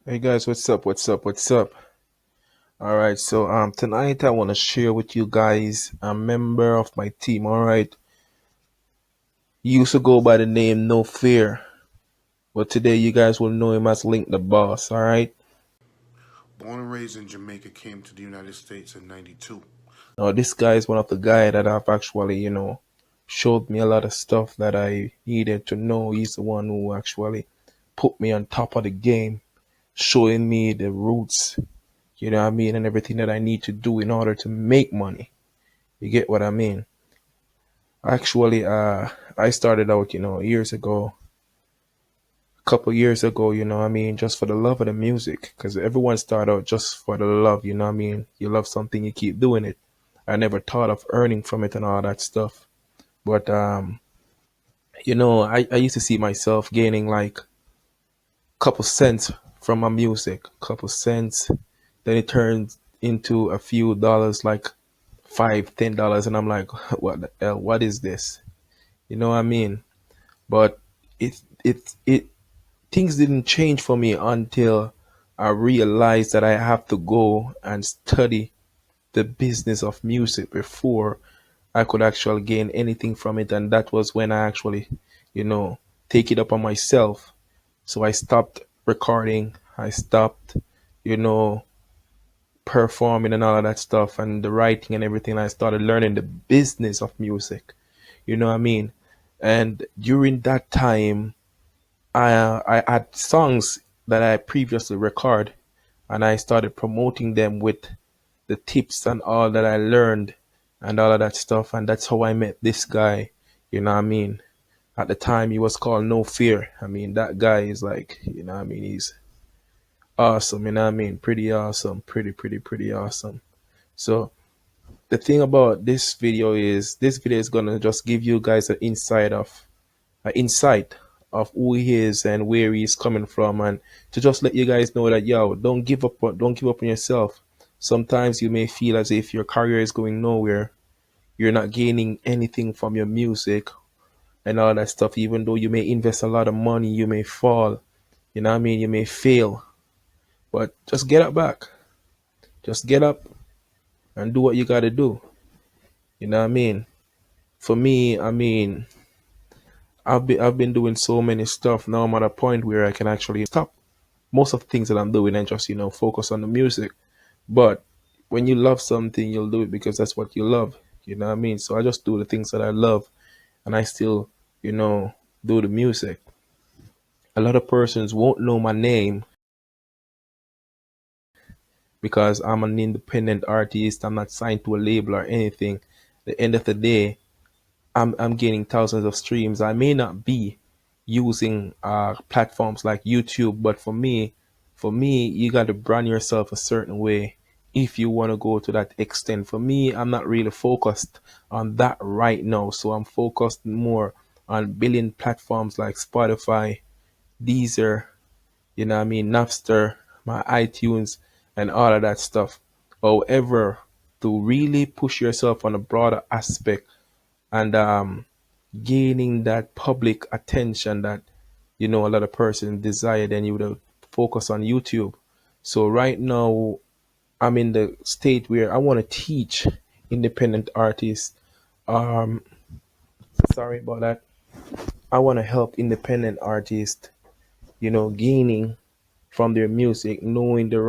Hey guys, what's up? What's up? What's up? All right, so tonight I want to share with you guys a member of my team. All right, he used to go by the name No Fear, but today you guys will know him as Link the Boss. All right. Born and raised in Jamaica, came to the United States in '92. Now this guy is one of the guy that have actually showed me a lot of stuff that I needed to know. He's the one who actually put me on top of the game, showing me the roots. You know what I mean, and everything that I need to do in order to make money. You get what I mean? Actually, I started out, years ago, a couple years ago, just for the love of the music, because everyone start out just for the love, you love something, you keep doing it. I never thought of earning from it and all that stuff. But, I used to see myself gaining like a couple cents from my music, couple cents. Then it turned into a few dollars, like $5, $10. And I'm like, what the hell, what is this? You know what I mean? But it things didn't change for me until I realized that I have to go and study the business of music before I could actually gain anything from it. And that was when I actually, you know, take it up on myself. So I stopped recording. I stopped, you know, performing and all of that stuff and the writing and everything. I started learning the business of music. You know what I mean? And during that time, I had songs that I previously recorded and I started promoting them with the tips and all that I learned and all of that stuff. And that's how I met this guy. You know what I mean? At the time, he was called No Fear. I mean, that guy is like, he's awesome. You know what I mean? Pretty awesome. Pretty awesome. So, the thing about this video is gonna just give you guys an insight of who he is and where he's coming from, and to just let you guys know that don't give up on yourself. Sometimes you may feel as if your career is going nowhere, you're not gaining anything from your music and all that stuff. Even though you may invest a lot of money, you may fall, you know what I mean, you may fail, but just get up back, just get up and do what you got to do. You know what I mean? For me, I mean, I've been doing so many stuff. Now I'm at a point where I can actually stop most of the things that I'm doing and just focus on the music. But when you love something, you'll do it because that's what you love. You know what I mean? So I just do the things that I love, and I still do the music. A lot of persons won't know my name because I'm an independent artist. I'm not signed to a label or anything. At the end of the day, I'm gaining thousands of streams. I may not be using platforms like YouTube, but for me, you got to brand yourself a certain way if you want to go to that extent. For me, I'm not really focused on that right now, so I'm focused more on building platforms like Spotify, Deezer, Napster, my iTunes, and all of that stuff. However, to really push yourself on a broader aspect and gaining that public attention that a lot of persons desire, then you would have focus on YouTube. So right now I'm in the state where I want to teach independent artists. Um, Sorry about that. I want to help independent artists, gaining from their music, knowing the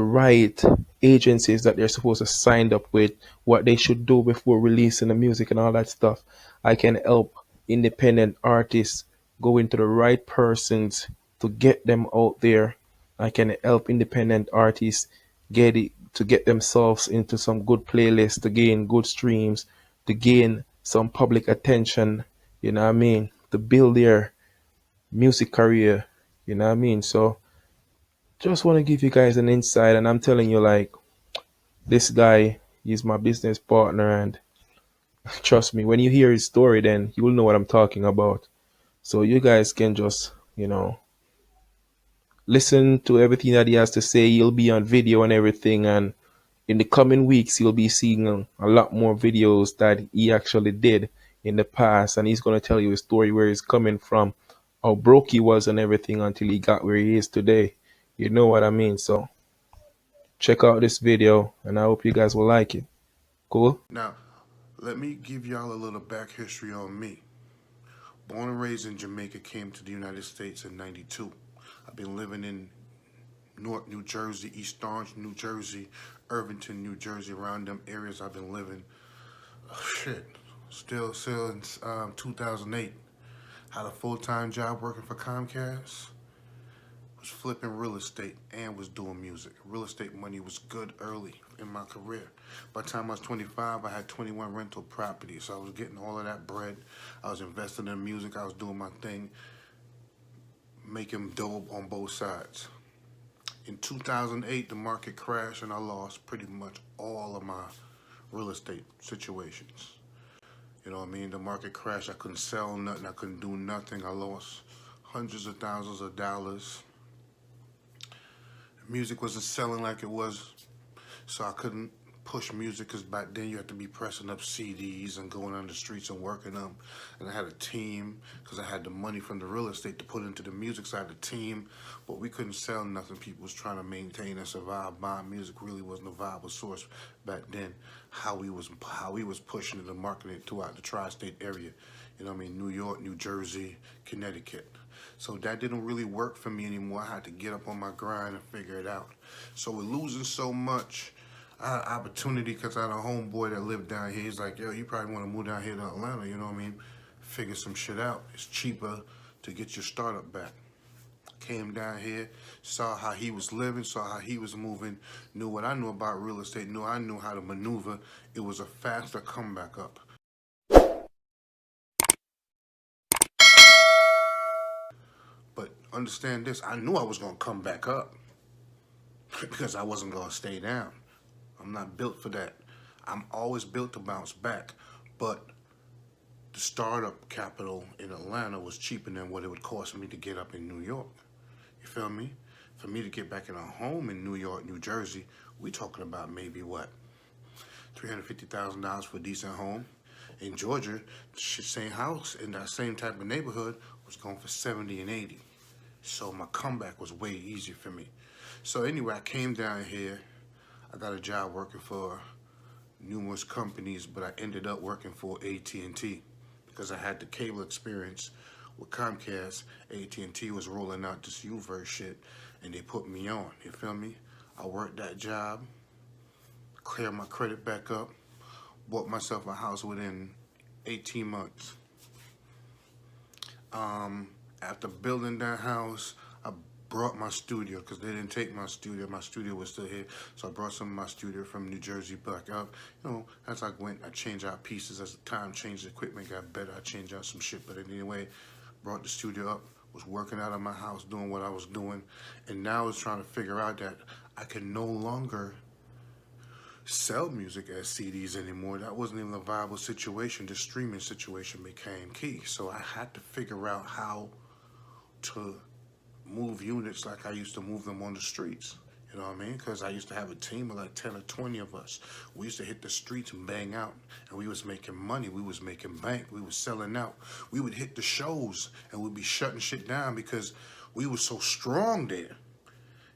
right agencies that they're supposed to sign up with, what they should do before releasing the music and all that stuff. I can help independent artists go into the right persons to get them out there. I can help independent artists get themselves into some good playlists to gain good streams, to gain some public attention, you know what I mean, to build their music career, you know what I mean. So just want to give you guys an insight, and I'm telling you, like, this guy is my business partner, and trust me, when you hear his story, then you will know what I'm talking about. So you guys can just, listen to everything that he has to say. He'll be on video and everything, and in the coming weeks, you'll be seeing a lot more videos that he actually did in the past, and he's going to tell you a story where he's coming from, how broke he was and everything until he got where he is today. You know what I mean? So check out this video and I hope you guys will like it. Cool? Now, let me give y'all a little back history on me. Born and raised in Jamaica, came to the United States in '92. I've been living in Newark, New Jersey, East Orange, New Jersey, Irvington, New Jersey. Around them areas I've been living. Shit, still since 2008. Had a full-time job working for Comcast. Was flipping real estate and was doing music. Real estate money was good early in my career. By the time I was 25, I had 21 rental properties. So I was getting all of that bread. I was investing in music. I was doing my thing, making dough on both sides. In 2008, the market crashed and I lost pretty much all of my real estate situations. You know what I mean? The market crashed. I couldn't sell nothing. I couldn't do nothing. I lost hundreds of thousands of dollars. Music wasn't selling like it was, so I couldn't push music because back then you had to be pressing up CDs and going on the streets and working them. And I had a team because I had the money from the real estate to put into the music side of the team, but we couldn't sell nothing. People was trying to maintain and survive. Buying music really wasn't a viable source back then. How we was pushing it and marketing it throughout the tri-state area. You know what I mean? New York, New Jersey, Connecticut. So that didn't really work for me anymore. I had to get up on my grind and figure it out. So with losing so much, I had an opportunity because I had a homeboy that lived down here. He's like, yo, you probably want to move down here to Atlanta, you know what I mean? Figure some shit out. It's cheaper to get your startup back. Came down here, saw how he was living, saw how he was moving, knew what I knew about real estate, knew I knew how to maneuver. It was a faster comeback up. But understand this, I knew I was going to come back up because I wasn't going to stay down. I'm not built for that. I'm always built to bounce back. But the startup capital in Atlanta was cheaper than what it would cost me to get up in New York. You feel me? For me to get back in a home in New York, New Jersey, we talking about maybe what? $350,000 for a decent home. In Georgia, the same house in that same type of neighborhood was going for 70 and 80. So my comeback was way easier for me. So anyway, I came down here. I got a job working for numerous companies, but I ended up working for AT&T because I had the cable experience with Comcast. AT&T was rolling out this U-verse shit, and they put me on. You feel me? I worked that job, cleared my credit back up, bought myself a house within 18 months. After building that house, I brought my studio because they didn't take my studio. My studio was still here, so I brought some of my studio from New Jersey back up. You know, as I went, I changed out pieces. As the time changed, the equipment got better. I changed out some shit, but anyway, brought the studio up. Was working out of my house, doing what I was doing, and now I was trying to figure out that I can no longer sell music as CDs anymore. That wasn't even a viable situation. The streaming situation became key, so I had to figure out how to move units like I used to move them on the streets. You know what I mean? Because I used to have a team of like 10 or 20 of us. We used to hit the streets and bang out, and we was making money. We was making bank. We was selling out. We would hit the shows, and we'd be shutting shit down because we was so strong there.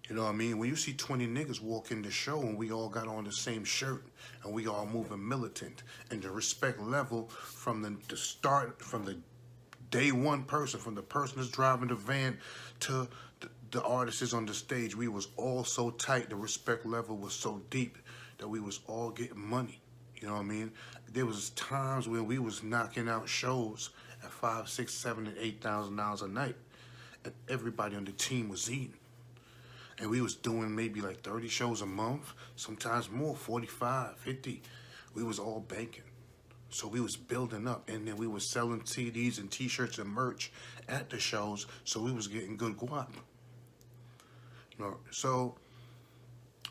You know what I mean? When you see 20 niggas walk in the show and we all got on the same shirt and we all moving militant, and the respect level from the start, from the day one person, from the person that's driving the van to the artist is on the stage, we was all so tight. The respect level was so deep that we was all getting money. You know what I mean? There was times when we was knocking out shows at $5,000, $6,000, $7,000, and $8,000 a night, and everybody on the team was eating. And we was doing maybe like 30 shows a month, sometimes more, 45, 50. We was all banking. So we was building up, and then we was selling CDs and T-shirts and merch at the shows, so we was getting good guap. You know, so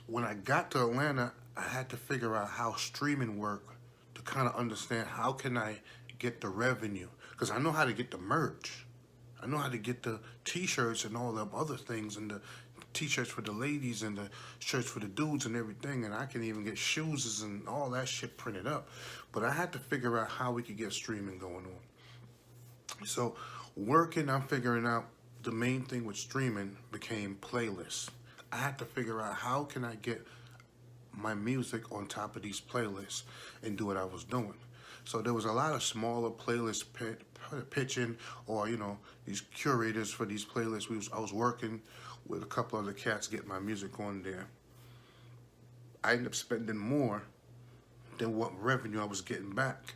when I got to Atlanta, I had to figure out how streaming worked to kind of understand how can I get the revenue, because I know how to get the merch. I know how to get the T-shirts and all them other things, and the T-shirts for the ladies and the shirts for the dudes and everything, and I can even get shoes and all that shit printed up. But I had to figure out how we could get streaming going on. So Working, I'm figuring out the main thing with streaming became playlists. I had to figure out how can I get my music on top of these playlists and do what I was doing. So there was a lot of smaller playlists pitching, or these curators for these playlists. I was working with a couple other cats getting my music on there. I ended up spending more than what revenue I was getting back.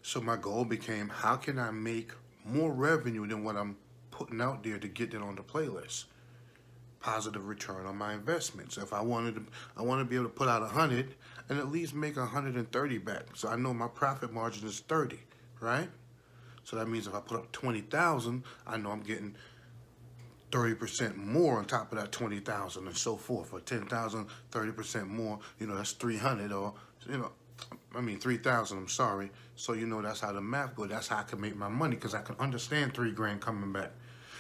So my goal became, how can I make more revenue than what I'm putting out there to get it on the playlist? Positive return on my investment. So if I want to be able to put out 100 and at least make 130 back. So I know my profit margin is 30, right? So that means if I put up 20,000, I know I'm getting 30% more on top of that 20,000 and so forth. Or 10,000, 30% more. That's 300, or 3,000. I'm sorry. So that's how the math goes. That's how I can make my money, because I can understand $3,000 coming back.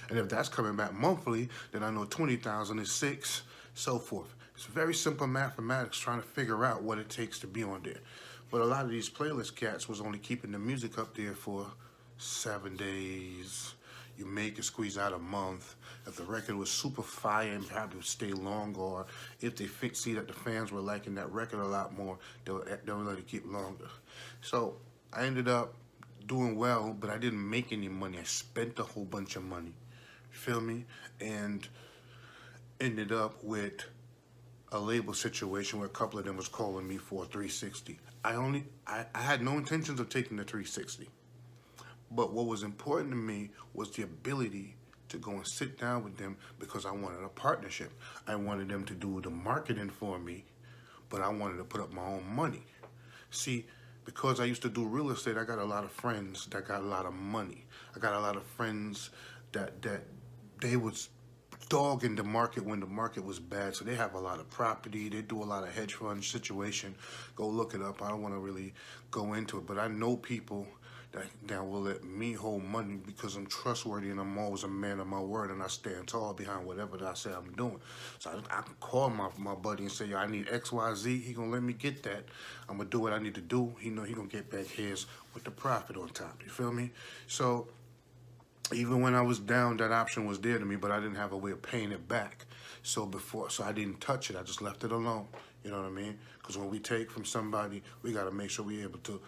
And if that's coming back monthly, then I know 20,000 is 6, so forth. It's very simple mathematics, trying to figure out what it takes to be on there. But a lot of these playlist cats was only keeping the music up there for 7 days. You make it squeeze out a month. If the record was super fire and probably would stay long, or if they see that the fans were liking that record a lot more, they'll let it keep longer. So I ended up doing well, but I didn't make any money. I spent a whole bunch of money. Feel me? And ended up with a label situation where a couple of them was calling me for a 360. I had no intentions of taking the 360. But what was important to me was the ability to go and sit down with them, because I wanted a partnership. I wanted them to do the marketing for me, but I wanted to put up my own money. See, because I used to do real estate, I got a lot of friends that got a lot of money. I got a lot of friends that they was dogging the market when the market was bad. So they have a lot of property. They do a lot of hedge fund situation. Go look it up. I don't want to really go into it, but I know people that will let me hold money because I'm trustworthy and I'm always a man of my word, and I stand tall behind whatever that I say I'm doing. So I can call my buddy and say, yo, I need X, Y, Z. He gonna let me get that. I'm gonna do what I need to do. He know he gonna get back his with the profit on top. You feel me? So even when I was down, that option was there to me, but I didn't have a way of paying it back. So I didn't touch it. I just left it alone. You know what I mean? Because when we take from somebody, we got to make sure we're able to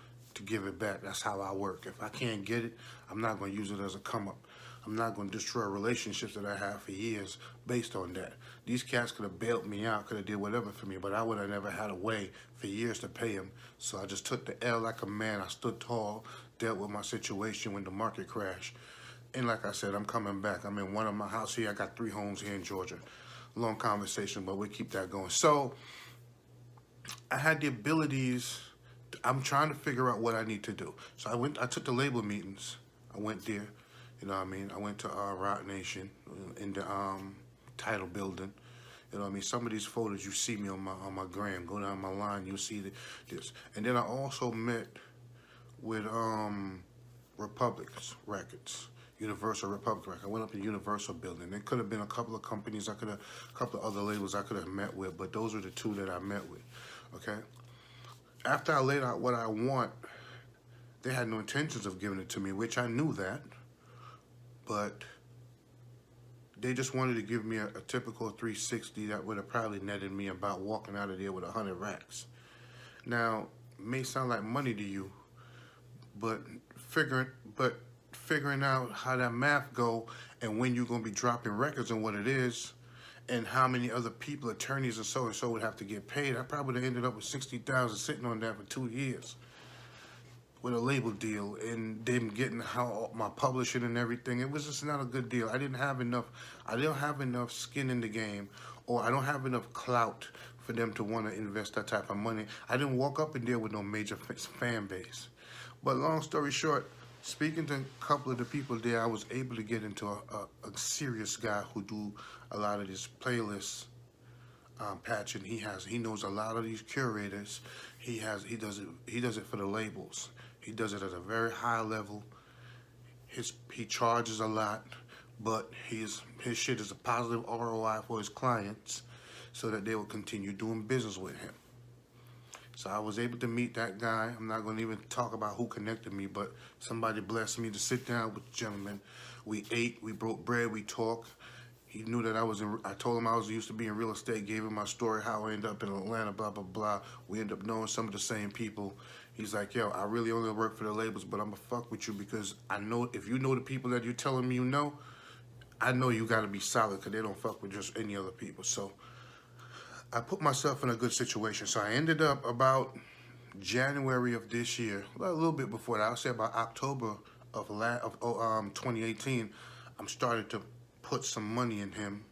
give it back. That's how I work. If I can't get it, I'm not going to use it as a come up. I'm not going to destroy relationships that I have for years based on that. These cats could have bailed me out, could have did whatever for me, but I would have never had a way for years to pay them. So I just took the L like a man. I stood tall, dealt with my situation when the market crashed. And like I said, I'm coming back. I'm in one of my house here. I got 3 homes here in Georgia. Long conversation, but we'll keep that going. So I had the abilities. I'm trying to figure out what I need to do. So I took the label meetings. I went there. You know what I mean? I went to Rock Nation in the title building. You know what I mean? Some of these photos you see me on my gram. Go down my line, you'll see this. And then I also met with Republic's Records. Universal Republic Records. I went up to Universal building. There could have been a couple of companies a couple of other labels I could have met with, but those are the 2 that I met with. Okay? After I laid out what I want, they had no intentions of giving it to me, which I knew that, but they just wanted to give me a typical 360 that would have probably netted me about walking out of there with 100 racks. Now, it may sound like money to you, but figuring out how that math go and when you're going to be dropping records and what it is and how many other people, attorneys and so would have to get paid, I probably would have ended up with 60,000 sitting on that for 2 years with a label deal and them getting how my publishing and everything. It was just not a good deal. I didn't have enough skin in the game, or I don't have enough clout for them to want to invest that type of money. I didn't walk up in there with no major fan base. But long story short, speaking to a couple of the people there, I was able to get into a serious guy who do a lot of these playlists patching. He knows a lot of these curators. He does it for the labels. He does it at a very high level. He charges a lot, but his shit is a positive ROI for his clients, so that they will continue doing business with him. So I was able to meet that guy. I'm not going to even talk about who connected me, but somebody blessed me to sit down with the gentleman. We ate, we broke bread, we talked. He knew that I told him I was used to be in real estate, gave him my story, how I ended up in Atlanta, blah, blah, blah. We ended up knowing some of the same people. He's like, yo, I really only work for the labels, but I'm going to fuck with you because I know if you know the people that you're telling me you know, I know you got to be solid because they don't fuck with just any other people. So I put myself in a good situation. So I ended up about January of this year, well, a little bit before that, I'll say about October of 2018, I'm starting to put some money in him,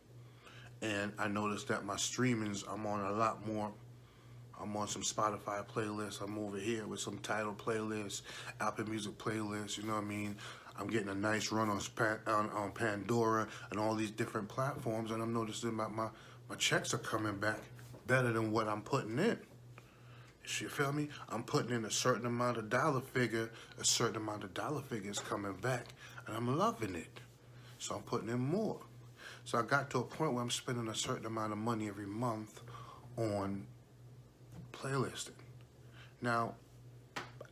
and I noticed that my streamings, I'm on a lot more. I'm on some Spotify playlists. I'm over here with some Tidal playlists, Apple Music playlists. You know what I mean? I'm getting a nice run on Pandora and all these different platforms, and I'm noticing my checks are coming back better than what I'm putting in. You feel me? I'm putting in a certain amount of dollar figure, a certain amount of dollar figure is coming back, and I'm loving it. So I'm putting in more. So I got to a point where I'm spending a certain amount of money every month on playlisting. Now,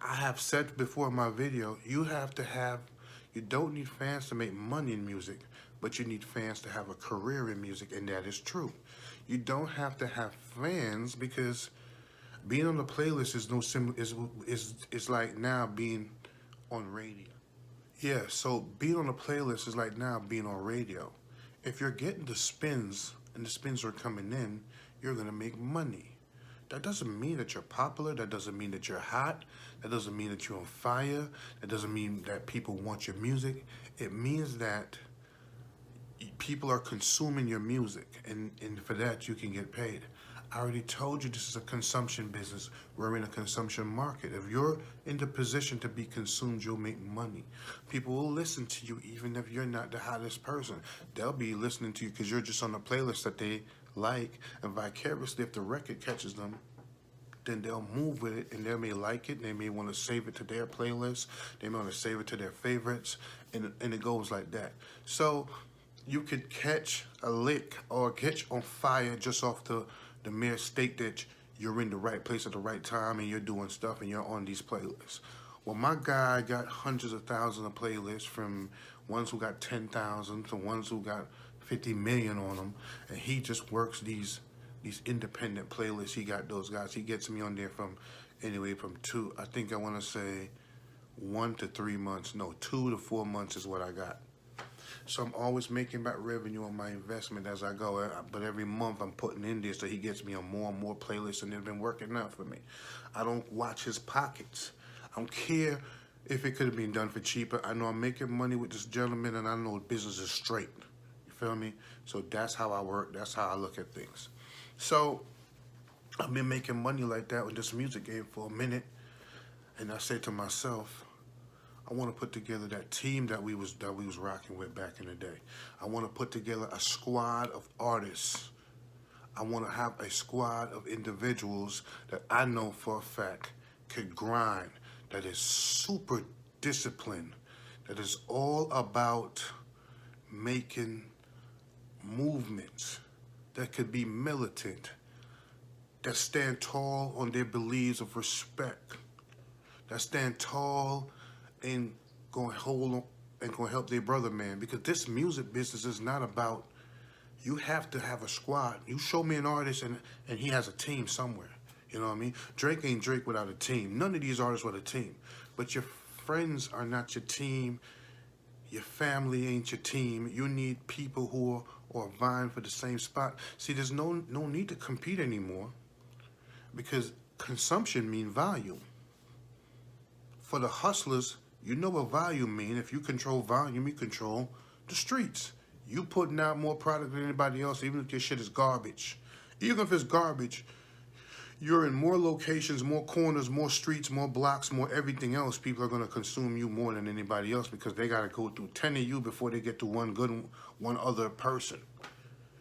I have said before in my video, you don't need fans to make money in music, but you need fans to have a career in music, and that is true. You don't have to have fans because being on the playlist is no sim is like now being on radio. Yeah, so being on the playlist is like now being on radio. If you're getting the spins and the spins are coming in, you're gonna make money. That doesn't mean that you're popular. That doesn't mean that you're hot. That doesn't mean that you're on fire. That doesn't mean that people want your music. It means that people are consuming your music, and for that you can get paid. I already told you this is a consumption business. We're in a consumption market. If you're in the position to be consumed, you'll make money. People will listen to you even if you're not the hottest person. They'll be listening to you because you're just on a playlist that they like, and vicariously, if the record catches them, then they'll move with it, and they may like it. They may want to save it to their playlist. They may want to save it to their favorites, and it goes like that. So you could catch a lick or catch on fire just off the mere state that you're in the right place at the right time and you're doing stuff and you're on these playlists. Well, my guy got hundreds of thousands of playlists, from ones who got 10,000 to ones who got 50 million on them, and he just works these independent playlists. He got those guys. He gets me on there from anyway from two. I think I want to say 1 to 3 months. No, 2 to 4 months is what I got. So I'm always making back revenue on my investment as I go. But every month I'm putting in there so he gets me on more and more playlists, and they've been working out for me. I don't watch his pockets. I don't care if it could have been done for cheaper. I know I'm making money with this gentleman, and I know business is straight. You feel me? So that's how I work. That's how I look at things. So I've been making money like that with this music game for a minute, and I said to myself, I want to put together that team that we was rocking with back in the day. I want to put together a squad of artists. I want to have a squad of individuals that I know for a fact could grind, that is super disciplined, that is all about making movements, that could be militant, that stand tall on their beliefs of respect, that stand tall and going to hold on and going to help their brother, man. Because this music business is not about, you have to have a squad. You show me an artist and he has a team somewhere. You know what I mean? Drake ain't Drake without a team. None of these artists with a team. But your friends are not your team. Your family ain't your team. You need people who are vying for the same spot. See, there's no need to compete anymore, because consumption means volume. For the hustlers, you know what volume mean. If you control volume, you control the streets. You putting out more product than anybody else, even if your shit is garbage. Even if it's garbage, you're in more locations, more corners, more streets, more blocks, more everything else. People are going to consume you more than anybody else because they got to go through 10 of you before they get to one other person.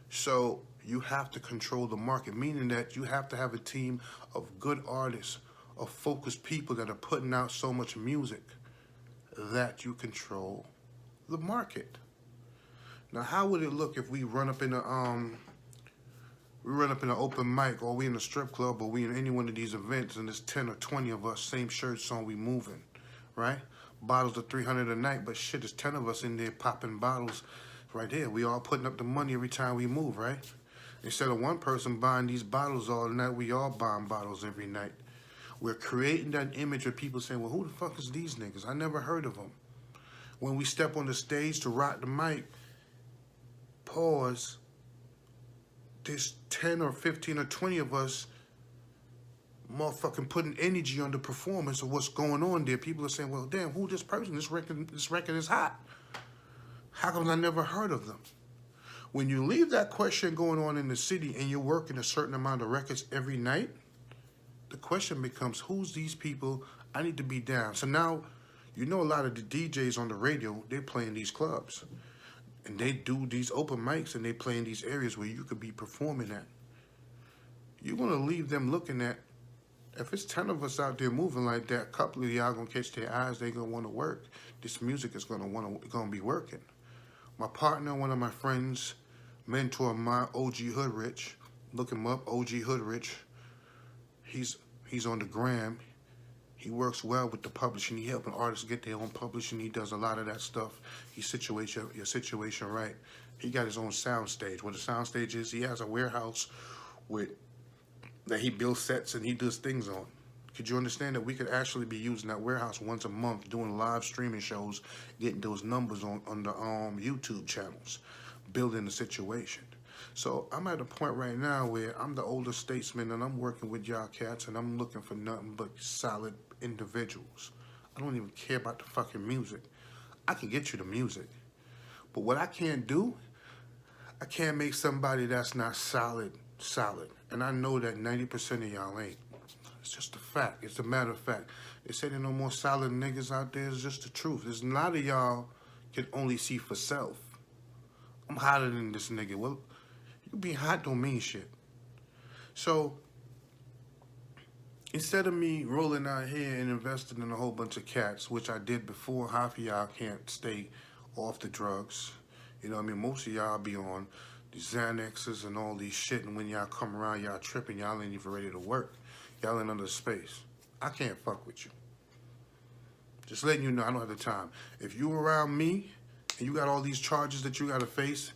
So you have to control the market, meaning that you have to have a team of good artists, of focused people that are putting out so much music that you control the market. Now, how would it look if we run up in We run up in an open mic, or we in a strip club, or we in any one of these events, and there's 10 or 20 of us, same shirts on, we moving, right? Bottles of 300 a night, but shit, there's 10 of us in there popping bottles right there. We all putting up the money every time we move, right? Instead of one person buying these bottles all night, we all buying bottles every night. We're creating that image of people saying, well, who the fuck is these niggas? I never heard of them. When we step on the stage to rock the mic, pause, there's 10 or 15 or 20 of us motherfucking putting energy on the performance of what's going on there. People are saying, well, damn, who this person? This record is hot. How come I never heard of them? When you leave that question going on in the city and you're working a certain amount of records every night, the question becomes, who's these people? I need to be down. So now, you know, a lot of the DJs on the radio, they're playing these clubs. And they do these open mics and they play in these areas where you could be performing at. You want to leave them looking at, if it's 10 of us out there moving like that, a couple of y'all gonna catch their eyes, they gonna want to work. This music is gonna be working. My partner, one of my friends, mentor of mine, OG Hoodrich, look him up, OG Hoodrich. He's on the gram. He works well with the publishing. He helping artists get their own publishing. He does a lot of that stuff. He situates your situation right. He got his own sound stage. What a sound stage is, he has a warehouse with that he builds sets and he does things on. Could you understand that we could actually be using that warehouse once a month, doing live streaming shows, getting those numbers on the YouTube channels, building the situation. So I'm at a point right now where I'm the older statesman and I'm working with y'all cats and I'm looking for nothing but solid individuals. I don't even care about the fucking music. I can get you the music. But what I can't do, I can't make somebody that's not solid. And I know that 90% of y'all ain't. It's just a fact. It's a matter of fact. They say there no more solid niggas out there. It's just the truth. There's a lot of y'all can only see for self. I'm hotter than this nigga. Well, you being hot don't mean shit. So, instead of me rolling out here and investing in a whole bunch of cats, which I did before, half of y'all can't stay off the drugs. You know what I mean? Most of y'all be on these Xanaxes and all these shit, and when y'all come around, y'all tripping, y'all ain't even ready to work. Y'all in under space. I can't fuck with you. Just letting you know, I don't have the time. If you around me, and you got all these charges that you gotta face,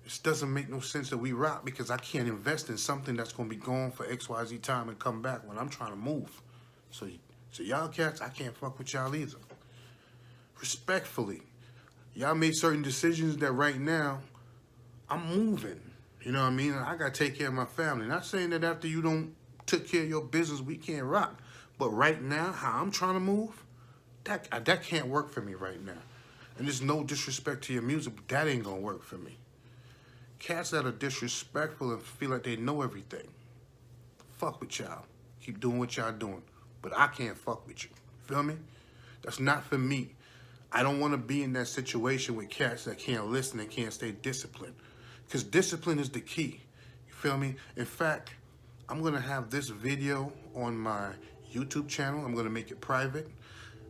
it doesn't make no sense that we rock because I can't invest in something that's gonna be gone for XYZ time and come back when I'm trying to move. So y'all cats, I can't fuck with y'all either. Respectfully, y'all made certain decisions that right now, I'm moving. You know what I mean? I gotta take care of my family. Not saying that after you don't took care of your business, we can't rock. But right now, how I'm trying to move, that can't work for me right now. And there's no disrespect to your music, but that ain't gonna work for me. Cats that are disrespectful and feel like they know everything, fuck with y'all. Keep doing what y'all doing. But I can't fuck with you. Feel me? That's not for me. I don't want to be in that situation with cats that can't listen and can't stay disciplined. Because discipline is the key. You feel me? In fact, I'm going to have this video on my YouTube channel. I'm going to make it private.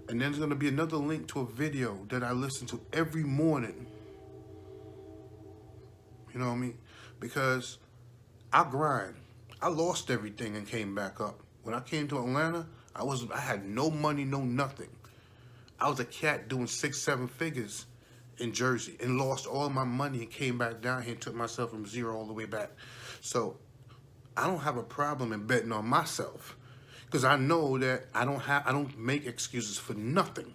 And then there's going to be another link to a video that I listen to every morning. You know what I mean? Because I grind. I lost everything and came back up. When I came to Atlanta, I had no money, no nothing. I was a cat doing 6, 7 figures in Jersey and lost all my money and came back down here and took myself from zero all the way back. So I don't have a problem in betting on myself because I know that I don't make excuses for nothing.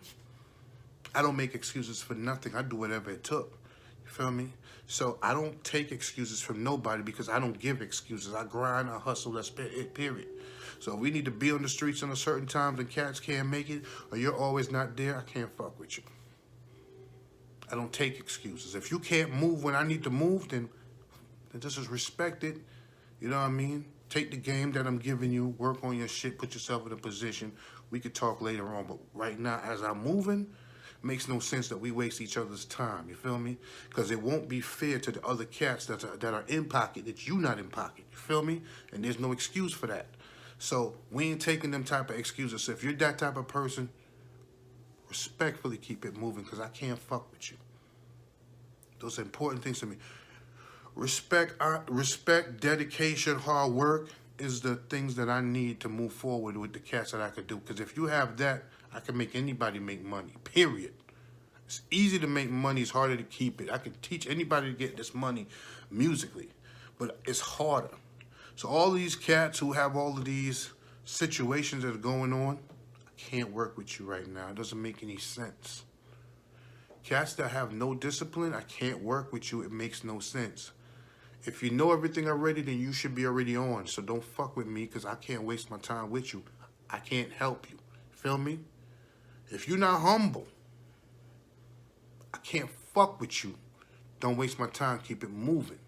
I don't make excuses for nothing. I do whatever it took. You feel me? So I don't take excuses from nobody because I don't give excuses. I grind, I hustle, that's it, period. So if we need to be on the streets on a certain times and cats can't make it, or you're always not there, I can't fuck with you. I don't take excuses. If you can't move when I need to move, then just respect it. You know what I mean? Take the game that I'm giving you, work on your shit, put yourself in a position. We could talk later on, but right now, as I'm moving, makes no sense that we waste each other's time. You feel me? Because it won't be fair to the other cats that are in pocket that you not in pocket. You feel me? And there's no excuse for that. So we ain't taking them type of excuses. So if you're that type of person, respectfully keep it moving because I can't fuck with you. Those are important things to me. Respect, dedication, hard work is the things that I need to move forward with the cats that I could do. Because if you have that, I can make anybody make money. Period. It's easy to make money. It's harder to keep it. I can teach anybody to get this money musically, but it's harder. So all these cats who have all of these situations that are going on, I can't work with you right now. It doesn't make any sense. Cats that have no discipline, I can't work with you. It makes no sense. If you know everything already, then you should be already on. So don't fuck with me because I can't waste my time with you. I can't help you. Feel me? If you're not humble, I can't fuck with you. Don't waste my time. Keep it moving.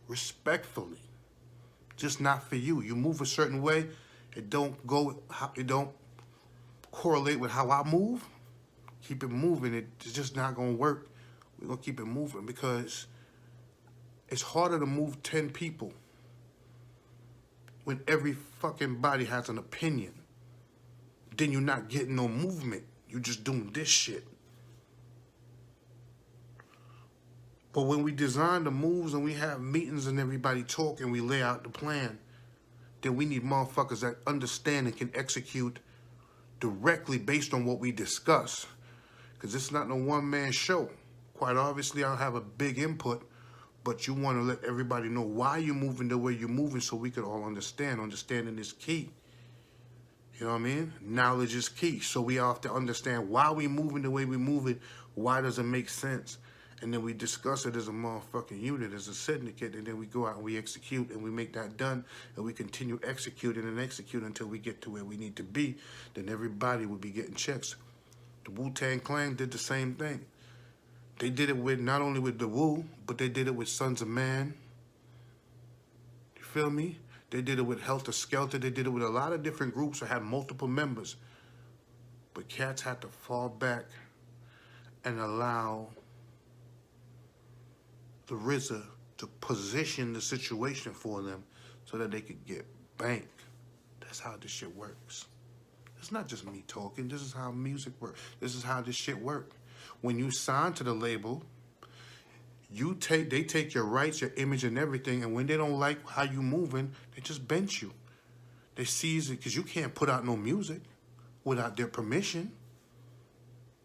Respectfully. Just not for you. You move a certain way, it don't correlate with how I move. Keep it moving. It's just not gonna work. We're gonna keep it moving because it's harder to move 10 people when every fucking body has an opinion. Then you're not getting no movement. You're just doing this shit. But when we design the moves and we have meetings and everybody talk and we lay out the plan, then we need motherfuckers that understand and can execute directly based on what we discuss. Because it's not no one-man show. Quite obviously, I'll have a big input, but you want to let everybody know why you're moving the way you're moving so we can all understand. Understanding is key. You know what I mean? Knowledge is key. So we have to understand why we moving the way we moving. Why does it make sense? And then we discuss it as a motherfucking unit, as a syndicate, and then we go out and we execute and we make that done and we continue executing and executing until we get to where we need to be. Then everybody will be getting checks. The Wu-Tang Clan did the same thing. They did it with not only with the Wu, but they did it with Sons of Man. You feel me? They did it with Helter Skelter. They did it with a lot of different groups that had multiple members. But cats had to fall back and allow the RZA to position the situation for them so that they could get bank. That's how this shit works. It's not just me talking. This is how music works. This is how this shit works. When you sign to the label, they take your rights, your image, and everything, and when they don't like how you moving, they just bench you. They seize it because you can't put out no music without their permission.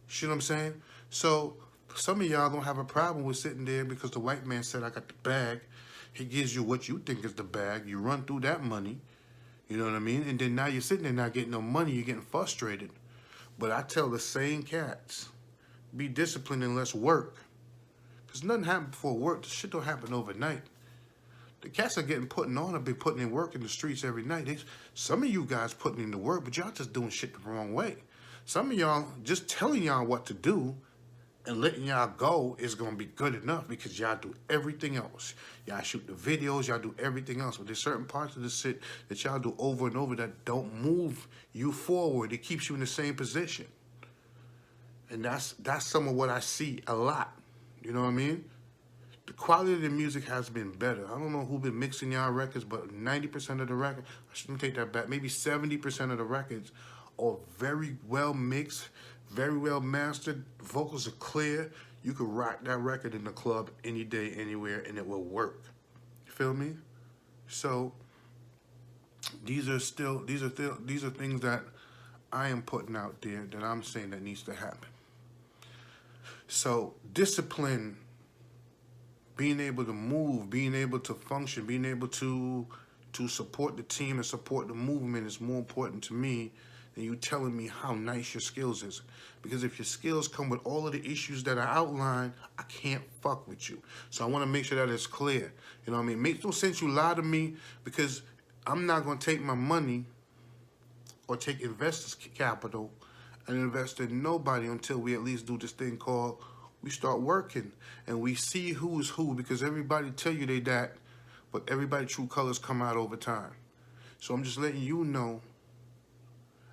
See what I'm saying? So some of y'all don't have a problem with sitting there because the white man said, I got the bag. He gives you what you think is the bag. You run through that money. You know what I mean? And then now you're sitting there not getting no money. You're getting frustrated. But I tell the same cats, be disciplined and let's work. Because nothing happened before work. The shit don't happen overnight. The cats are getting putting on have been putting in work in the streets every night. Some of you guys putting in the work, but y'all just doing shit the wrong way. Some of y'all just telling y'all what to do and letting y'all go is going to be good enough because y'all do everything else. Y'all shoot the videos, y'all do everything else. But there's certain parts of the shit that y'all do over and over that don't move you forward. It keeps you in the same position. And that's some of what I see a lot. You know what I mean? The quality of the music has been better. I don't know who been mixing y'all records, but 90% of the records, I shouldn't take that back, maybe 70% of the records are very well mixed, very well mastered. Vocals are clear. You could rock that record in the club any day, anywhere, and it will work. You feel me? So these are things that I am putting out there that I'm saying that needs to happen. So discipline, being able to move, being able to function, being able to support the team and support the movement is more important to me than you telling me how nice your skills is. Because if your skills come with all of the issues that I outlined, I can't fuck with you. So I want to make sure that it's clear. You know what I mean? It makes no sense you lie to me because I'm not going to take my money or take investors' capital and invest in nobody until we at least do this thing called we start working and we see who's who, because everybody tell you they that, but everybody true colors come out over time. So I'm just letting you know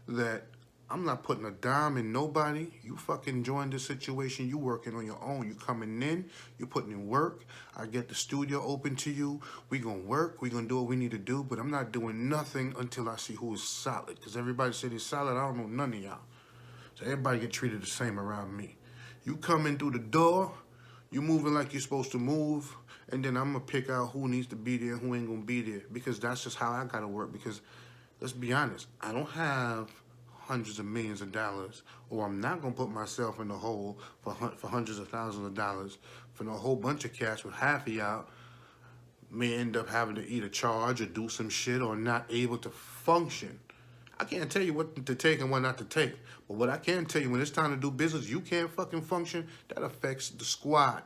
that I'm not putting a dime in nobody. You fucking join this situation. You working on your own. You coming in. You putting in work. I get the studio open to you. We gonna work. We gonna do what we need to do. But I'm not doing nothing until I see who is solid. Because everybody said it's solid. I don't know none of y'all. So everybody get treated the same around me. You come in through the door. You moving like you're supposed to move. And then I'm gonna pick out who needs to be there, who ain't gonna be there, because that's just how I gotta work. Because let's be honest, I don't have hundreds of millions of dollars, or I'm not gonna put myself in the hole for hundreds of thousands of dollars for a whole bunch of cash. With half of y'all may end up having to either charge or do some shit or not able to function. I can't tell you what to take and what not to take, but what I can tell you, when it's time to do business, you can't fucking function. That affects the squad.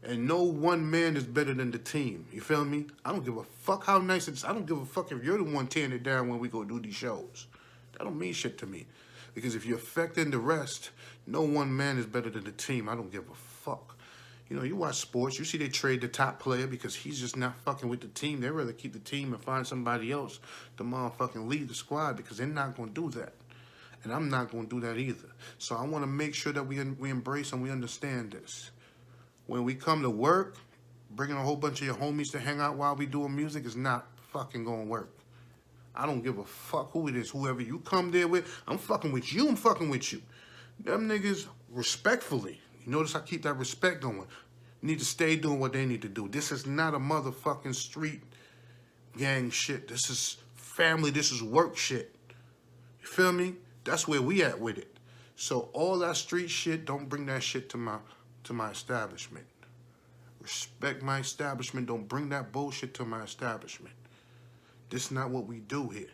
And no one man is better than the team. You feel me? I don't give a fuck how nice it is. I don't give a fuck if you're the one tearing it down when we go do these shows. That don't mean shit to me. Because if you're affecting the rest, no one man is better than the team. I don't give a fuck. You know, you watch sports, you see they trade the top player because he's just not fucking with the team. They'd rather keep the team and find somebody else to motherfucking lead the squad, because they're not going to do that. And I'm not going to do that either. So I want to make sure that we embrace and we understand this. When we come to work, bringing a whole bunch of your homies to hang out while we doing music is not fucking gonna work. I don't give a fuck who it is. Whoever you come there with, I'm fucking with you, I'm fucking with you. Them niggas, respectfully, you notice I keep that respect going, need to stay doing what they need to do. This is not a motherfucking street gang shit. This is family, this is work shit. You feel me? That's where we at with it. So all that street shit, don't bring that shit to my establishment. Respect my establishment. Don't bring that bullshit to my establishment. This is not what we do here.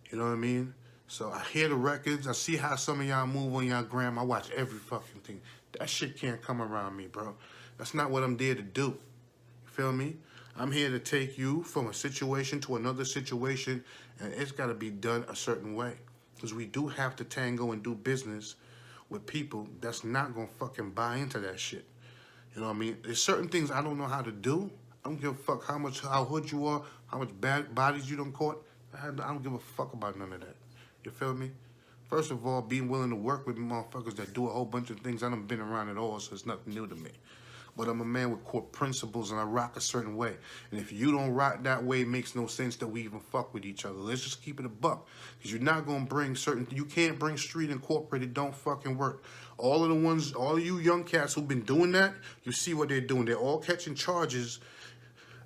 You know what I mean? So I hear the records. I see how some of y'all move on y'all gram. I watch every fucking thing. That shit can't come around me, bro. That's not what I'm there to do. You feel me? I'm here to take you from a situation to another situation, and it's got to be done a certain way. Because we do have to tango and do business with people that's not going to fucking buy into that shit. You know what I mean? There's certain things I don't know how to do. I don't give a fuck how hood you are, how much bad bodies you done caught. I don't give a fuck about none of that. You feel me? First of all, being willing to work with motherfuckers that do a whole bunch of things. I done been around it all, so it's nothing new to me. But I'm a man with core principles, and I rock a certain way. And if you don't rock that way, it makes no sense that we even fuck with each other. Let's just keep it a buck. Because you're not going to bring you can't bring street and corporate. It don't fucking work. All of you young cats who've been doing that, you see what they're doing. They're all catching charges,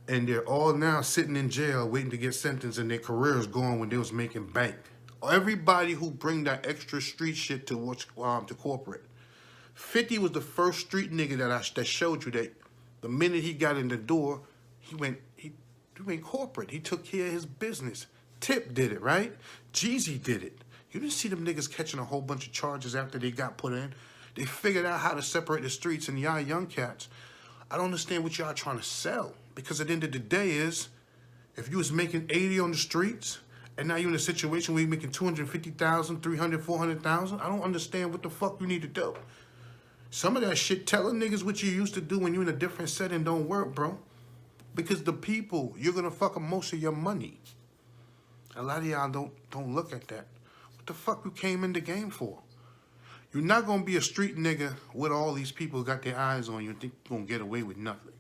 and they're all now sitting in jail waiting to get sentenced, and their career is gone when they was making bank. Everybody who bring that extra street shit to corporate. 50 was the first street nigga that showed you that the minute he got in the door, he went corporate. He took care of his business. Tip did it, right? Jeezy did it. You didn't see them niggas catching a whole bunch of charges after they got put in. They figured out how to separate the streets, and y'all young cats, I don't understand what y'all trying to sell. Because at the end of the day is, if you was making 80 on the streets, and now you're in a situation where you're making 250,000, 300, 400,000, I don't understand what the fuck you need to do. Some of that shit, telling niggas what you used to do when you're in a different setting don't work, bro. Because the people, you're going to fuck up most of your money. A lot of y'all don't look at that. What the fuck you came in the game for? You're not going to be a street nigga with all these people who got their eyes on you and think you're going to get away with nothing.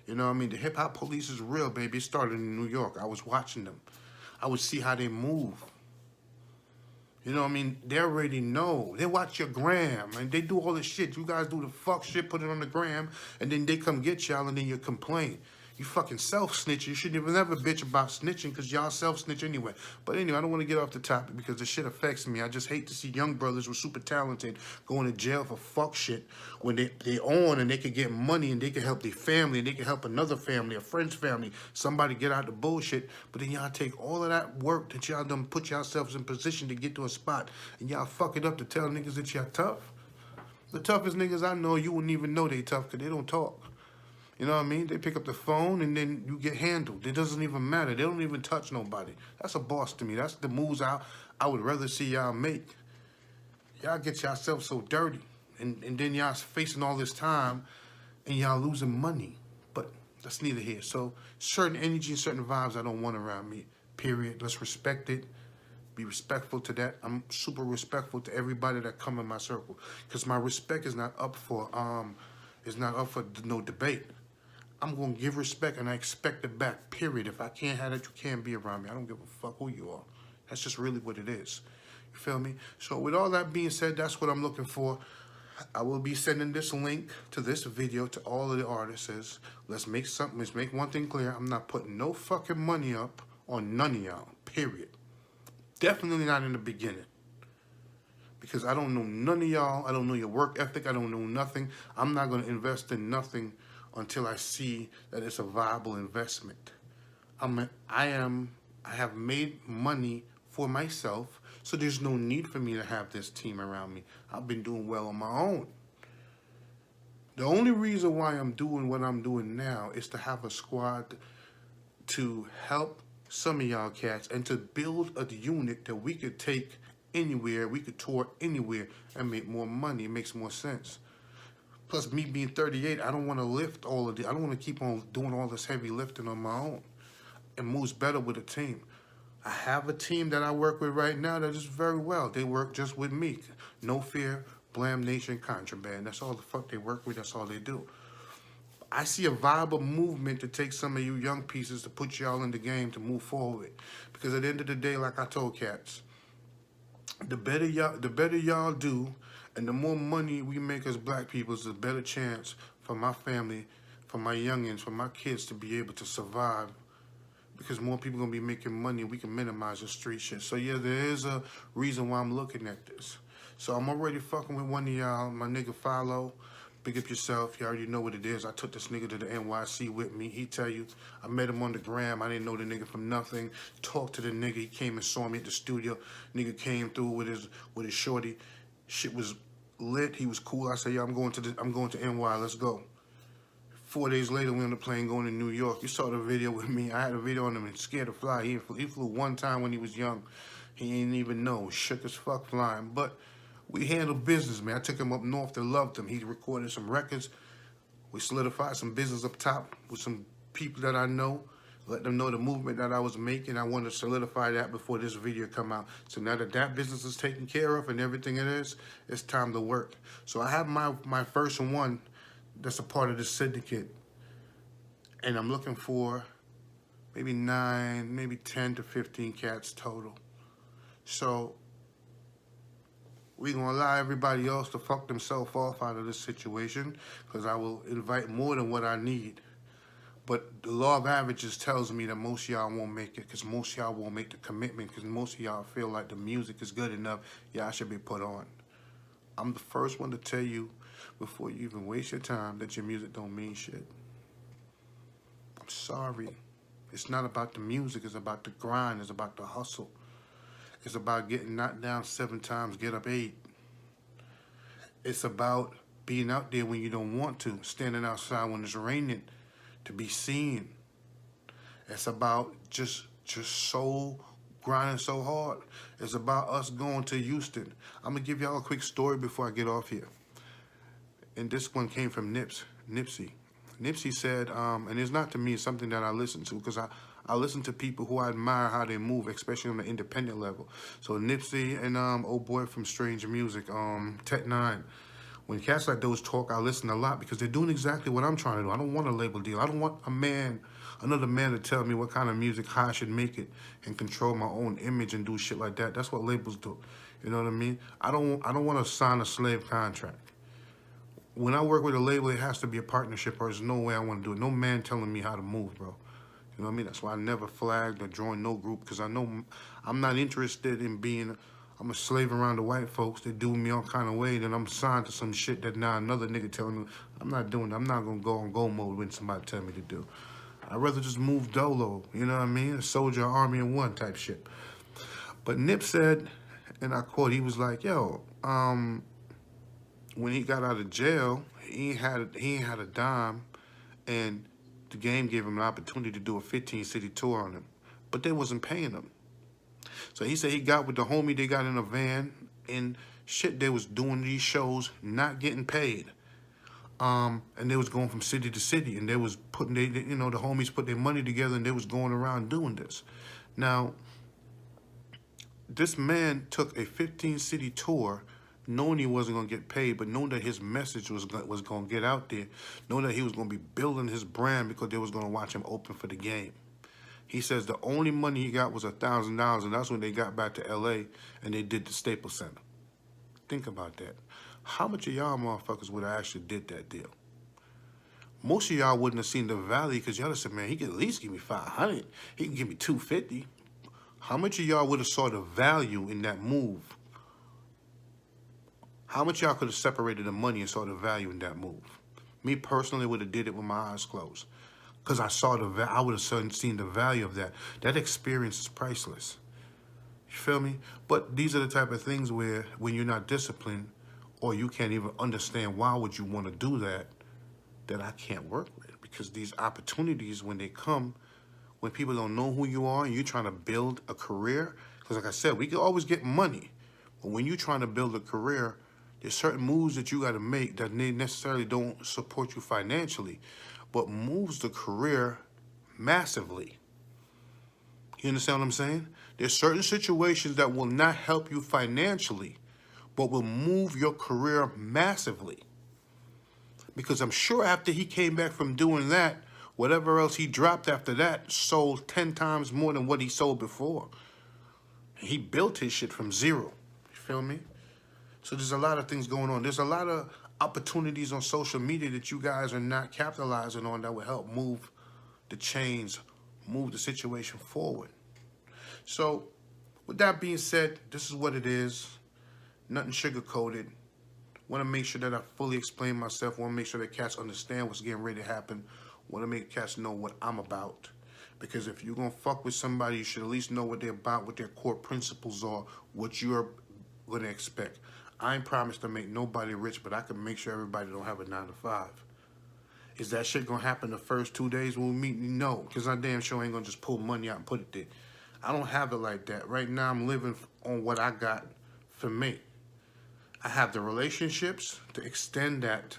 You know what I mean? The hip-hop police is real, baby. It started in New York. I was watching them. I would see how they move. You know what I mean? They already know. They watch your gram, and they do all this shit. You guys do the fuck shit, put it on the gram, and then they come get y'all, and then you complain. You fucking self-snitch. You shouldn't even ever bitch about snitching, because y'all self-snitch anyway. But anyway, I don't want to get off the topic, because the shit affects me. I just hate to see young brothers who are super talented going to jail for fuck shit when they own, and they can get money, and they can help their family, and they can help another family, a friend's family, somebody get out the bullshit. But then y'all take all of that work that y'all done put yourselves in position to get to a spot, and y'all fuck it up to tell niggas that y'all tough. The toughest niggas I know, you wouldn't even know they tough, because they don't talk. You know what I mean? They pick up the phone, and then you get handled. It doesn't even matter. They don't even touch nobody. That's a boss to me. That's the moves I would rather see y'all make. Y'all get yourself so dirty, and then y'all facing all this time, and y'all losing money. But that's neither here. So certain energy and certain vibes I don't want around me, period. Let's respect it. Be respectful to that. I'm super respectful to everybody that come in my circle, because my respect is not up for no debate. I'm going to give respect, and I expect it back, period. If I can't have that, you can't be around me. I don't give a fuck who you are. That's just really what it is. You feel me? So with all that being said, that's what I'm looking for. I will be sending this link to this video to all of the artists. Let's make something. Let's make one thing clear. I'm not putting no fucking money up on none of y'all. Period. Definitely not in the beginning. Because I don't know none of y'all. I don't know your work ethic. I don't know nothing. I'm not going to invest in nothing until I see that it's a viable investment. I have made money for myself, so there's no need for me to have this team around me. I've been doing well on my own. The only reason why I'm doing what I'm doing now is to have a squad to help some of y'all cats and to build a unit that we could take anywhere, we could tour anywhere and make more money. It makes more sense. Plus, me being 38, I don't want to lift all of the, I don't want to keep on doing all this heavy lifting on my own. It moves better with a team. I have a team that I work with right now that is very well. They work just with me. No Fear, Blam Nation, Contraband. That's all the fuck they work with. That's all they do. I see a viable movement to take some of you young pieces to put y'all in the game to move forward. Because at the end of the day, like I told cats, the better y'all do, and the more money we make as black people, is the better chance for my family, for my youngins, for my kids to be able to survive. Because more people gonna be making money, we can minimize the street shit. So yeah, there is a reason why I'm looking at this. So I'm already fucking with one of y'all, my nigga Follow. Big up yourself. You already know what it is. I took this nigga to the NYC with me. He tell you, I met him on the gram. I didn't know the nigga from nothing. Talked to the nigga. He came and saw me at the studio. Nigga came through with his shorty. Shit was lit. He was cool. I said, yo, I'm going to NY. Let's go. 4 days later, we on the plane going to New York. You saw the video with me. I had a video on him and Scared to Fly. He flew one time when he was young. He didn't even know. Shook as fuck flying. But we handled business, man. I took him up north to loved him. He recorded some records. We solidified some business up top with some people that I know. Let them know the movement that I was making. I wanted to solidify that before this video come out. So now that that business is taken care of and everything it is, it's time to work. So I have my first one that's a part of the syndicate. And I'm looking for maybe 9, maybe 10 to 15 cats total. So we gonna allow everybody else to fuck themselves off out of this situation, because I will invite more than what I need. But the law of averages tells me that most of y'all won't make it, because most of y'all won't make the commitment, because most of y'all feel like the music is good enough, y'all should be put on. I'm the first one to tell you, before you even waste your time, that your music don't mean shit. I'm sorry. It's not about the music, it's about the grind, it's about the hustle. It's about getting knocked down 7 times, get up 8. It's about being out there when you don't want to, standing outside when it's raining, to be seen. It's about just so grinding so hard. It's about us going to Houston. I'm gonna give y'all a quick story before I get off here. And this one came from Nipsey. Nipsey said, and it's not to me, it's something that I listen to, because I listen to people who I admire how they move, especially on the independent level. So Nipsey and old boy from Strange Music, Tech 9. When cats like those talk, I listen a lot, because they're doing exactly what I'm trying to do. I don't want a label deal. I don't want another man to tell me what kind of music, how I should make it, and control my own image and do shit like that. That's what labels do. You know what I mean? I don't want to sign a slave contract. When I work with a label, it has to be a partnership, or there's no way I want to do it. No man telling me how to move, bro. You know what I mean? That's why I never flagged or joined no group, because I know I'm not interested in being, I'm a slave around the white folks that do me all kind of way, then I'm signed to some shit that now another nigga telling me, I'm not doing that. I'm not going to go on go mode when somebody tell me to do. I'd rather just move dolo, you know what I mean? A soldier, army in one type shit. But Nip said, and I quote, he was like, yo, when he got out of jail, he ain't had a dime, and the game gave him an opportunity to do a 15-city tour on him, but they wasn't paying him. So he said he got with the homie, they got in a van, and shit, they was doing these shows, not getting paid. And they was going from city to city, and they was putting, the homies put their money together, and they was going around doing this. Now, this man took a 15-city tour, knowing he wasn't going to get paid, but knowing that his message was going to get out there, knowing that he was going to be building his brand because they was going to watch him open for the game. He says the only money he got was $1,000, and that's when they got back to L.A. and they did the Staples Center. Think about that. how much of y'all motherfuckers would have actually did that deal? Most of y'all wouldn't have seen the value because y'all have said, man, he could at least give me 500. He can give me 250. How much of y'all would have saw the value in that move? How much y'all could have separated the money and saw the value in that move? Me personally would have did it with my eyes closed because I would have seen the value of that. That experience is priceless. You feel me? But these are the type of things where when you're not disciplined or you can't even understand why would you want to do that, that I can't work with. Because these opportunities, when they come, when people don't know who you are and you're trying to build a career, because like I said, we can always get money. But when you're trying to build a career, there's certain moves that you got to make that they necessarily don't support you financially, but moves the career massively. You understand what I'm saying? There's certain situations that will not help you financially, but will move your career massively. Because I'm sure after he came back from doing that, whatever else he dropped after that sold 10 times more than what he sold before. He built his shit from zero. You feel me? So there's a lot of things going on. There's a lot of opportunities on social media that you guys are not capitalizing on that will help move the chains, move the situation forward. So with that being said, this is what it is. Nothing sugar-coated. Want to make sure that I fully explain myself. Want to make sure that cats understand what's getting ready to happen. Want to make cats know what I'm about. Because if you're going to fuck with somebody, you should at least know what they're about, what their core principles are, what you're going to expect. I ain't promised to make nobody rich, but I can make sure everybody don't have a 9 to 5. Is that shit going to happen the first 2 days when we meet? No, because I damn sure ain't going to just pull money out and put it there. I don't have it like that. Right now, I'm living on what I got for me. I have the relationships to extend that,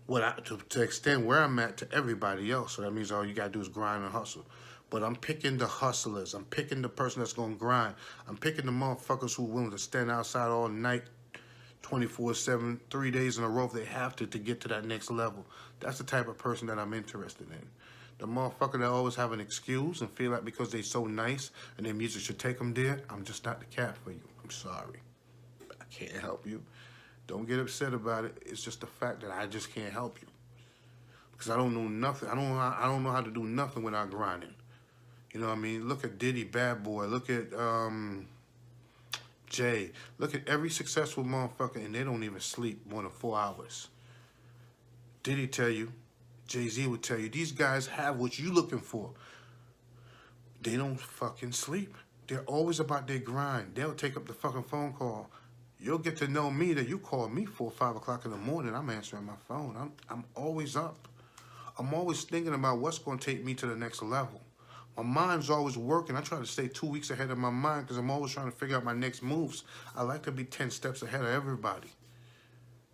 to extend where I'm at to everybody else. So that means all you gotta do is grind and hustle. But I'm picking the hustlers. I'm picking the person that's gonna grind. I'm picking the motherfuckers who are willing to stand outside all night, 24/7, 3 days in a row if they have to get to that next level. That's the type of person that I'm interested in. The motherfucker that always have an excuse and feel like because they so nice and their music should take them there, I'm just not the cat for you. I'm sorry. I can't help you. Don't get upset about it. It's just the fact that I just can't help you. Because I don't know nothing. I don't know how to do nothing without grinding. You know what I mean? Look at Diddy, Bad Boy. Look at Jay. Look at every successful motherfucker, and they don't even sleep more than 4 hours. Diddy tell you, Jay-Z would tell you, these guys have what you looking for. They don't fucking sleep. They're always about their grind. They'll take up the fucking phone call. You'll get to know me that you call me 4 or 5 o'clock in the morning. I'm answering my phone. I'm always up. I'm always thinking about what's going to take me to the next level. My mind's always working. I try to stay 2 weeks ahead of my mind because I'm always trying to figure out my next moves. I like to be 10 steps ahead of everybody.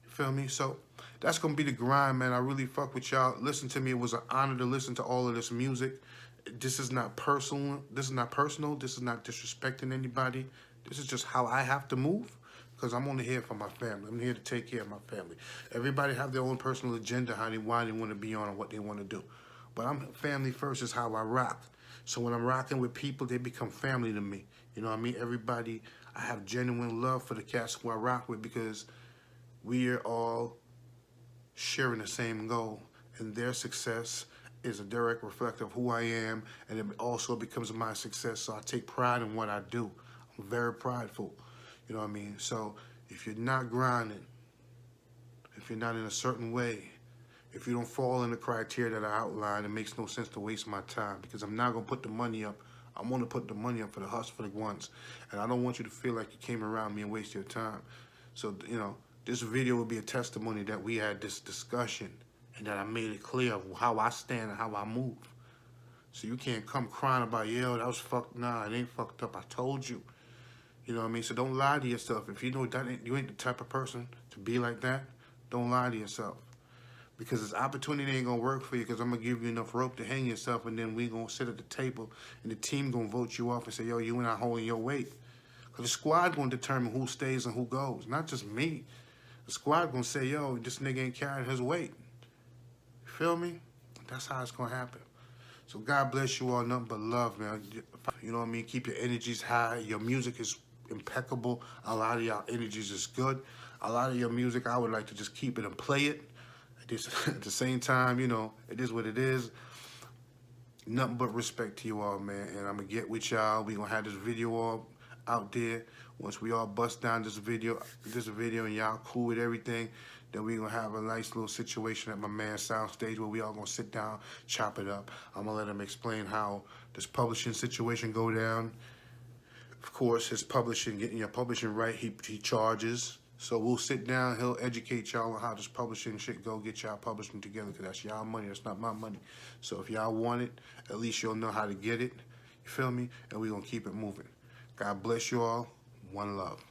You feel me? So that's going to be the grind, man. I really fuck with y'all. Listen to me. It was an honor to listen to all of this music. This is not personal. This is not personal. This is not disrespecting anybody. This is just how I have to move. Because I'm only here for my family. I'm here to take care of my family. Everybody have their own personal agenda, why they want to be on and what they want to do. But I'm family first is how I rock. So when I'm rocking with people, they become family to me. You know what I mean? Everybody, I have genuine love for the cats who I rock with because we are all sharing the same goal. And their success is a direct reflection of who I am. And it also becomes my success. So I take pride in what I do. I'm very prideful. You know what I mean? So if you're not grinding, if you're not in a certain way, if you don't fall in the criteria that I outlined, it makes no sense to waste my time because I'm not going to put the money up. I'm going to put the money up for the hustle for the ones. And I don't want you to feel like you came around me and waste your time. So, you know, this video will be a testimony that we had this discussion and that I made it clear of how I stand and how I move. So you can't come crying about, yo, that was fucked. Nah, it ain't fucked up. I told you. You know what I mean? So don't lie to yourself. If you know that you ain't the type of person to be like that, don't lie to yourself. Because this opportunity ain't going to work for you because I'm going to give you enough rope to hang yourself and then we going to sit at the table and the team going to vote you off and say, yo, you ain't not holding your weight. Because the squad going to determine who stays and who goes. Not just me. The squad going to say, yo, this nigga ain't carrying his weight. You feel me? That's how it's going to happen. So God bless you all. Nothing but love, man. You know what I mean? Keep your energies high. Your music is impeccable. A lot of y'all energies is good. a lot of your music, I would like to just keep it and play it. At the same time, it is what it is. Nothing but respect to you all, man. And I'm gonna get with y'all. We gonna have this video all out there. Once we all bust down this video, and y'all cool with everything, then we gonna have a nice little situation at my man's soundstage where we all gonna sit down, chop it up. I'm gonna let him explain how this publishing situation go down. Of course, his publishing, getting your publishing right, he charges. So we'll sit down, he'll educate y'all on how this publishing shit go, get y'all publishing together, because that's y'all money, that's not my money. So if y'all want it, at least you'll know how to get it. You feel me? And we gonna keep it moving. God bless you all. One love.